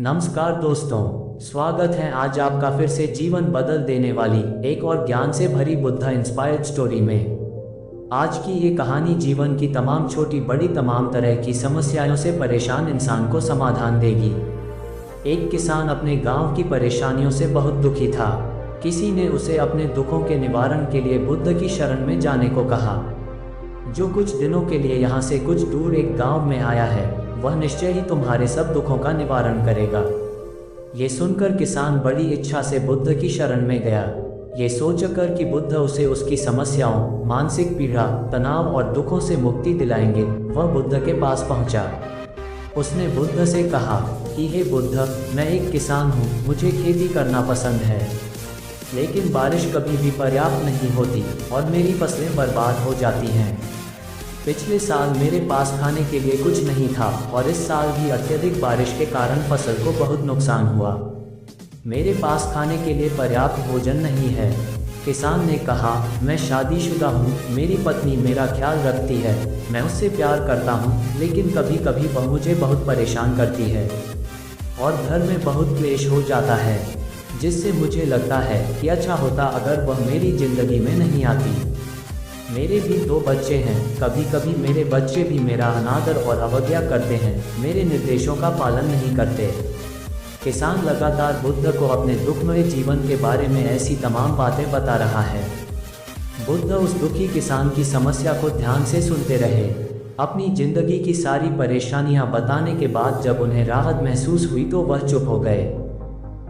नमस्कार दोस्तों, स्वागत है आज आपका फिर से जीवन बदल देने वाली एक और ज्ञान से भरी बुद्धा इंस्पायर्ड स्टोरी में। आज की ये कहानी जीवन की तमाम छोटी बड़ी तमाम तरह की समस्याओं से परेशान इंसान को समाधान देगी। एक किसान अपने गांव की परेशानियों से बहुत दुखी था। किसी ने उसे अपने दुखों के निवारण के लिए बुद्ध की शरण में जाने को कहा, जो कुछ दिनों के लिए यहाँ से कुछ दूर एक गांव में आया है, वह निश्चय ही तुम्हारे सब दुखों का निवारण करेगा। ये सुनकर किसान बड़ी इच्छा से बुद्ध की शरण में गया, ये सोचकर कि बुद्ध उसे उसकी समस्याओं, मानसिक पीड़ा, तनाव और दुखों से मुक्ति दिलाएंगे। वह बुद्ध के पास पहुंचा। उसने बुद्ध से कहा कि हे बुद्ध, मैं एक किसान हूँ, मुझे खेती करना पसंद है, लेकिन बारिश कभी भी पर्याप्त नहीं होती और मेरी फसलें बर्बाद हो जाती हैं। पिछले साल मेरे पास खाने के लिए कुछ नहीं था और इस साल भी अत्यधिक बारिश के कारण फसल को बहुत नुकसान हुआ। मेरे पास खाने के लिए पर्याप्त भोजन नहीं है। किसान ने कहा, मैं शादीशुदा हूँ, मेरी पत्नी मेरा ख्याल रखती है, मैं उससे प्यार करता हूँ, लेकिन कभी कभी वह मुझे बहुत परेशान करती है और घर में बहुत क्लेश हो जाता है, जिससे मुझे लगता है कि अच्छा होता अगर वह मेरी ज़िंदगी में नहीं आती। मेरे भी 2 बच्चे हैं, कभी कभी मेरे बच्चे भी मेरा अनादर और अवज्ञा करते हैं, मेरे निर्देशों का पालन नहीं करते। किसान लगातार बुद्ध को अपने दुखमय जीवन के बारे में ऐसी तमाम बातें बता रहा है। बुद्ध उस दुखी किसान की समस्या को ध्यान से सुनते रहे। अपनी जिंदगी की सारी परेशानियां बताने के बाद जब उन्हें राहत महसूस हुई तो वह चुप हो गए।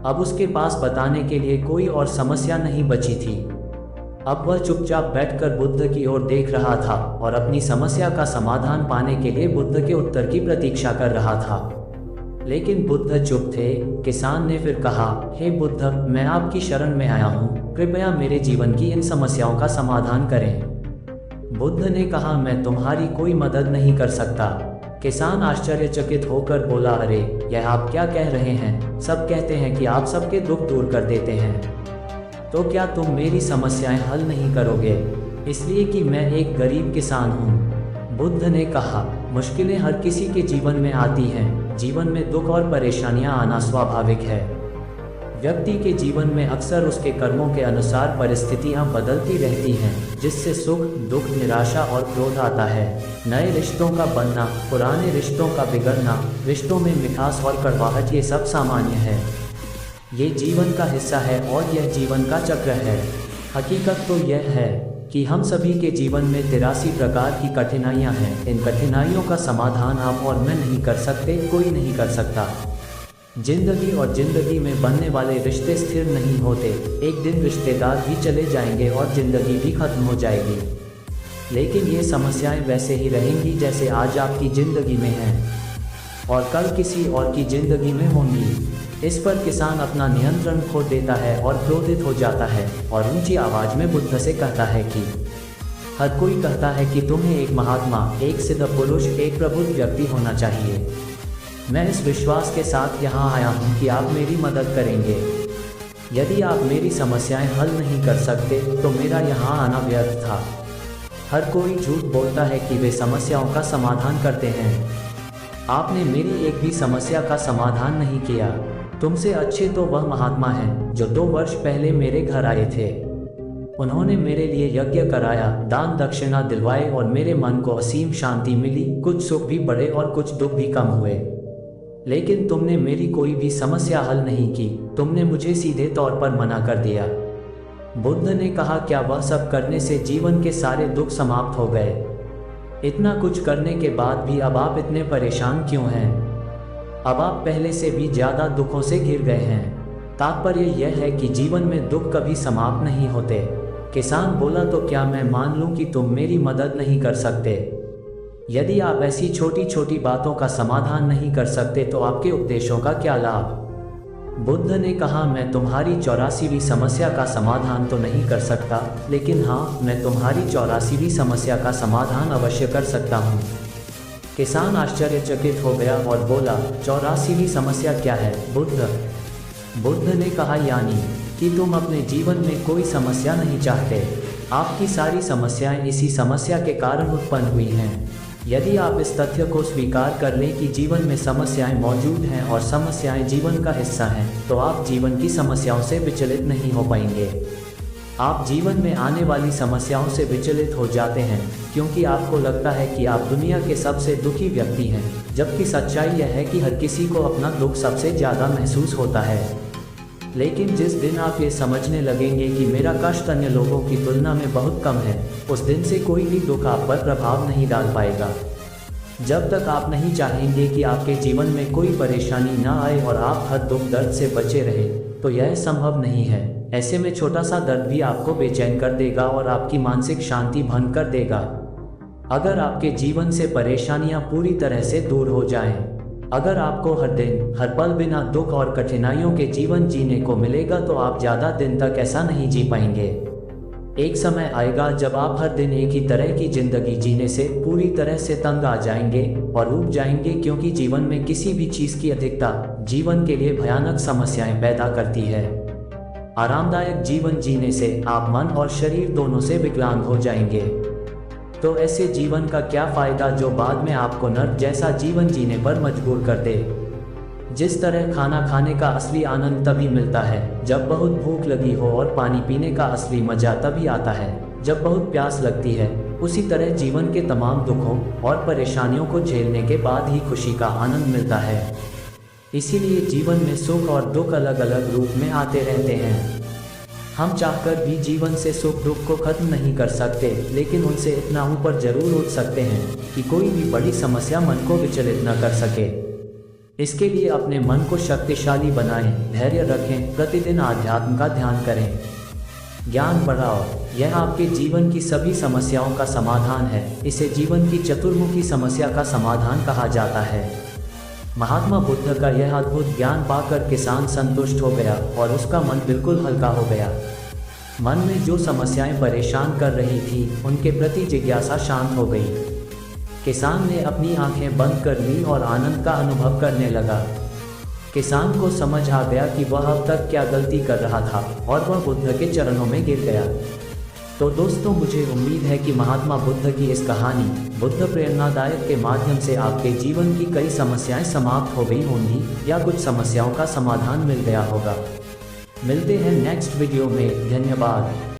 अब उसके पास बताने के लिए कोई और समस्या नहीं बची थी। अब वह चुपचाप बैठकर बुद्ध की ओर देख रहा था और अपनी समस्या का समाधान पाने के लिए बुद्ध के उत्तर की प्रतीक्षा कर रहा था। लेकिन बुद्ध चुप थे। किसान ने फिर कहा, हे बुद्ध, मैं आपकी शरण में आया हूँ, कृपया मेरे जीवन की इन समस्याओं का समाधान करें। बुद्ध ने कहा, मैं तुम्हारी कोई मदद नहीं कर सकता। किसान आश्चर्यचकित होकर बोला, अरे यह आप क्या कह रहे हैं? सब कहते हैं कि आप सबके दुख दूर कर देते हैं, तो क्या तुम मेरी समस्याएं हल नहीं करोगे? इसलिए कि मैं एक गरीब किसान हूँ। बुद्ध ने कहा, मुश्किलें हर किसी के जीवन में आती हैं, जीवन में दुख और परेशानियां आना स्वाभाविक है। व्यक्ति के जीवन में अक्सर उसके कर्मों के अनुसार परिस्थितियां बदलती रहती हैं, जिससे सुख, दुख, निराशा और क्रोध आता है। नए रिश्तों का बनना, पुराने रिश्तों का बिगड़ना, रिश्तों में मिठास और कड़वाहट, ये सब सामान्य है। ये जीवन का हिस्सा है और यह जीवन का चक्र है। हकीकत तो यह है कि हम सभी के जीवन में 83 प्रकार की कठिनाइयां हैं। इन कठिनाइयों का समाधान आप और मैं नहीं कर सकते, कोई नहीं कर सकता। जिंदगी और जिंदगी में बनने वाले रिश्ते स्थिर नहीं होते। एक दिन रिश्तेदार भी चले जाएंगे और जिंदगी भी खत्म हो जाएगी, लेकिन ये समस्याएं वैसे ही रहेंगी जैसे आज आपकी जिंदगी में हैं और कल किसी और की जिंदगी में होंगी। इस पर किसान अपना नियंत्रण खो देता है और क्रोधित हो जाता है और ऊंची आवाज में बुद्ध से कहता है कि हर कोई कहता है कि तुम्हें एक महात्मा, एक सिद्ध पुरुष, एक प्रबुद्ध व्यक्ति होना चाहिए। मैं इस विश्वास के साथ यहाँ आया हूँ कि आप मेरी मदद करेंगे। यदि आप मेरी समस्याएं हल नहीं कर सकते तो मेरा यहाँ आना व्यर्थ था। हर कोई झूठ बोलता है कि वे समस्याओं का समाधान करते हैं। आपने मेरी एक भी समस्या का समाधान नहीं किया। तुमसे अच्छे तो वह महात्मा हैं जो 2 वर्ष पहले मेरे घर आए थे। उन्होंने मेरे लिए यज्ञ कराया, दान दक्षिणा दिलवाए और मेरे मन को असीम शांति मिली। कुछ सुख भी बढ़े और कुछ दुख भी कम हुए, लेकिन तुमने मेरी कोई भी समस्या हल नहीं की। तुमने मुझे सीधे तौर पर मना कर दिया। बुद्ध ने कहा, क्या वह सब करने से जीवन के सारे दुख समाप्त हो गए? इतना कुछ करने के बाद भी अब आप इतने परेशान क्यों हैं? अब आप पहले से भी ज़्यादा दुखों से घिर गए हैं। तात्पर्य यह है कि जीवन में दुख कभी समाप्त नहीं होते। किसान बोला, तो क्या मैं मान लूं कि तुम मेरी मदद नहीं कर सकते? यदि आप ऐसी छोटी छोटी बातों का समाधान नहीं कर सकते तो आपके उपदेशों का क्या लाभ? बुद्ध ने कहा, मैं तुम्हारी 84वीं समस्या का समाधान तो नहीं कर सकता, लेकिन हाँ, मैं तुम्हारी 84वीं समस्या का समाधान अवश्य कर सकता हूँ। किसान आश्चर्यचकित हो गया और बोला, 84वीं समस्या क्या है बुद्ध? बुद्ध ने कहा, यानी कि तुम अपने जीवन में कोई समस्या नहीं चाहते। आपकी सारी समस्याएं इसी समस्या के कारण उत्पन्न हुई हैं। यदि आप इस तथ्य को स्वीकार कर लें कि जीवन में समस्याएं मौजूद हैं और समस्याएं जीवन का हिस्सा हैं, तो आप जीवन की समस्याओं से विचलित नहीं हो पाएंगे। आप जीवन में आने वाली समस्याओं से विचलित हो जाते हैं क्योंकि आपको लगता है कि आप दुनिया के सबसे दुखी व्यक्ति हैं, जबकि सच्चाई यह है कि हर किसी को अपना दुख सबसे ज़्यादा महसूस होता है। लेकिन जिस दिन आप ये समझने लगेंगे कि मेरा कष्ट अन्य लोगों की तुलना में बहुत कम है, उस दिन से कोई भी दुख आप पर प्रभाव नहीं डाल पाएगा। जब तक आप नहीं चाहेंगे कि आपके जीवन में कोई परेशानी ना आए और आप हर दुख दर्द से बचे रहे, तो यह संभव नहीं है। ऐसे में छोटा सा दर्द भी आपको बेचैन कर देगा और आपकी मानसिक शांति भंग कर देगा। अगर आपके जीवन से परेशानियां पूरी तरह से दूर हो जाएं, अगर आपको हर दिन हर पल बिना दुख और कठिनाइयों के जीवन जीने को मिलेगा, तो आप ज़्यादा दिन तक ऐसा नहीं जी पाएंगे। एक समय आएगा जब आप हर दिन एक ही तरह की जिंदगी जीने से पूरी तरह से तंग आ जाएंगे और ऊब जाएंगे, क्योंकि जीवन में किसी भी चीज़ की अधिकता जीवन के लिए भयानक समस्याएं पैदा करती है। आरामदायक जीवन जीने से आप मन और शरीर दोनों से विकलांग हो जाएंगे। तो ऐसे जीवन का क्या फ़ायदा जो बाद में आपको नर्क जैसा जीवन जीने पर मजबूर कर दे। जिस तरह खाना खाने का असली आनंद तभी मिलता है जब बहुत भूख लगी हो, और पानी पीने का असली मज़ा तभी आता है जब बहुत प्यास लगती है, उसी तरह जीवन के तमाम दुखों और परेशानियों को झेलने के बाद ही खुशी का आनंद मिलता है। इसीलिए जीवन में सुख और दुख अलग अलग रूप में आते रहते हैं। हम चाहकर भी जीवन से सुख दुख को खत्म नहीं कर सकते, लेकिन उनसे इतना ऊपर जरूर उठ सकते हैं कि कोई भी बड़ी समस्या मन को विचलित न कर सके। इसके लिए अपने मन को शक्तिशाली बनाएं, धैर्य रखें, प्रतिदिन आध्यात्म का ध्यान करें, ज्ञान बढ़ाओ। यह आपके जीवन की सभी समस्याओं का समाधान है। इसे जीवन की चतुर्मुखी समस्या का समाधान कहा जाता है। महात्मा बुद्ध का यह अद्भुत ज्ञान पाकर किसान संतुष्ट हो गया और उसका मन बिल्कुल हल्का हो गया। मन में जो समस्याएं परेशान कर रही थी, उनके प्रति जिज्ञासा शांत हो गई। किसान ने अपनी आंखें बंद कर ली और आनंद का अनुभव करने लगा। किसान को समझ आ गया कि वह अब तक क्या गलती कर रहा था और वह बुद्ध के चरणों में गिर गया। तो दोस्तों, मुझे उम्मीद है कि महात्मा बुद्ध की इस कहानी बुद्ध प्रेरणादायक के माध्यम से आपके जीवन की कई समस्याएं समाप्त हो गई होंगी या कुछ समस्याओं का समाधान मिल गया होगा। मिलते हैं नेक्स्ट वीडियो में। धन्यवाद।